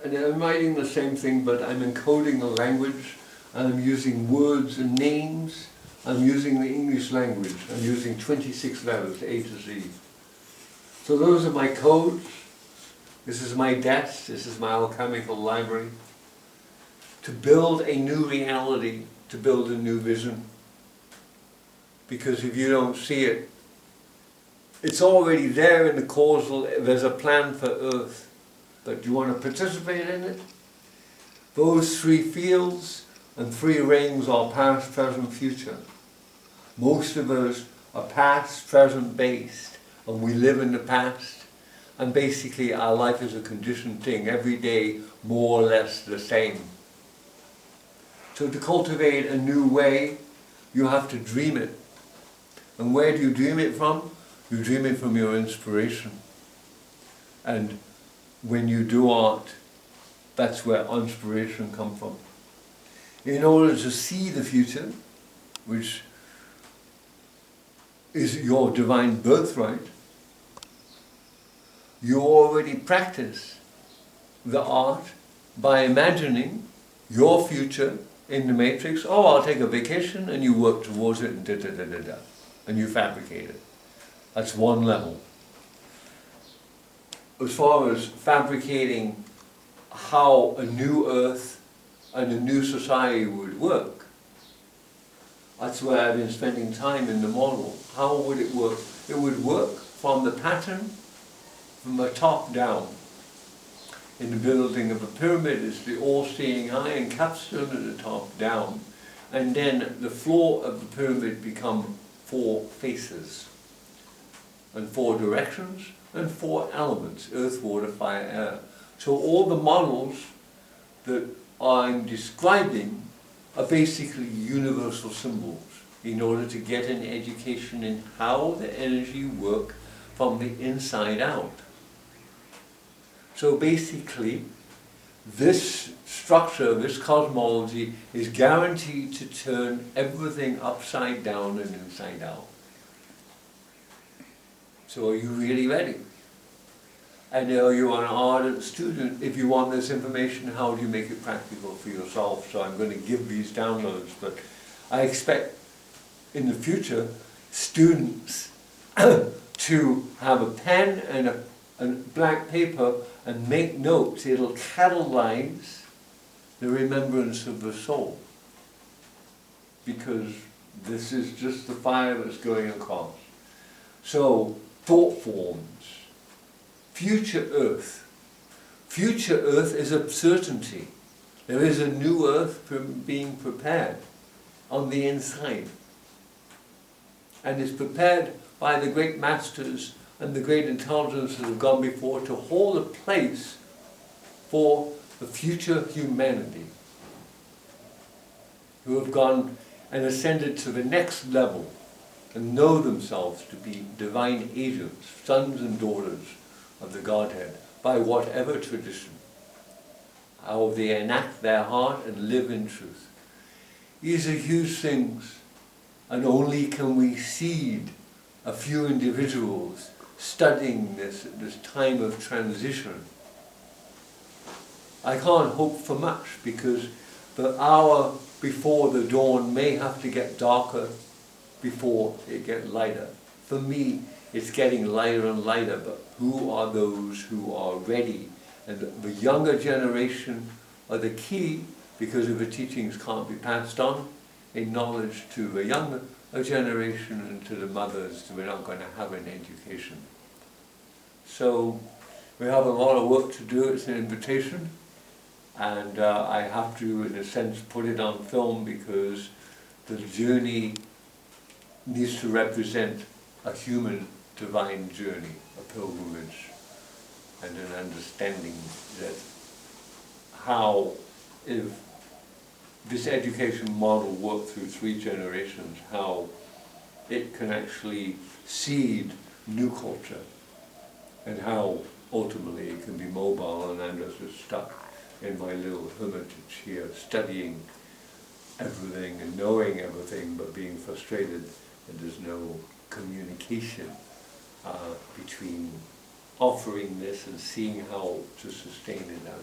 And I'm writing the same thing, but I'm encoding the language, and I'm using words and names. I'm using the English language. I'm using 26 letters, A to Z. So those are my codes. This is my desk. This is my alchemical library. To build a new reality, to build a new vision. Because if you don't see it, it's already there in the causal. There's a plan for Earth. But do you want to participate in it? Those three fields and three rings are past, present, future. Most of us are past, present based, and we live in the past. And basically our life is a conditioned thing, every day more or less the same. So to cultivate a new way, you have to dream it. And where do you dream it from? You dream it from your inspiration. And when you do art, that's where inspiration comes from. In order to see the future, which is your divine birthright, you already practice the art by imagining your future in the matrix. Oh, I'll take a vacation, and you work towards it, and da-da-da-da-da, and you fabricate it. That's one level. As far as fabricating how a new earth and a new society would work, that's where I've been spending time in the model. How would it work? It would work from the pattern, from the top down. In the building of a pyramid, it's the all-seeing eye and capstone at the top down. And then the floor of the pyramid become 4 faces, and 4 directions, and 4 elements: earth, water, fire, air. So all the models that I'm describing are basically universal symbols in order to get an education in how the energy works from the inside out. So basically, this structure, this cosmology, is guaranteed to turn everything upside down and inside out. So are you really ready? I know you're an ardent student. If you want this information, how do you make it practical for yourself? So I'm going to give these downloads, but I expect in the future students to have a pen and a blank paper and make notes. It'll catalyze the remembrance of the soul, because this is just the fire that's going across. So thought forms. Future Earth. Future Earth is a certainty. There is a new Earth being prepared on the inside. And is prepared by the great masters and the great intelligences that have gone before to hold a place for the future humanity, who have gone and ascended to the next level and know themselves to be divine agents, sons and daughters of the Godhead, by whatever tradition, how they enact their heart and live in truth. These are huge things, and only can we seed a few individuals studying this time of transition. I can't hope for much, because the hour before the dawn may have to get darker before it gets lighter. For me, it's getting lighter and lighter, but who are those who are ready? And the younger generation are the key, because if the teachings can't be passed on in knowledge to the younger generation and to the mothers, we're not going to have an education. So we have a lot of work to do. It's an invitation, and I have to, in a sense, put it on film, because the journey needs to represent a human divine journey, a pilgrimage, and an understanding that how, if this education model worked through 3 generations, how it can actually seed new culture, and how ultimately it can be mobile. And I'm just stuck in my little hermitage here, studying everything and knowing everything, but being frustrated that there's no communication between offering this and seeing how to sustain it out.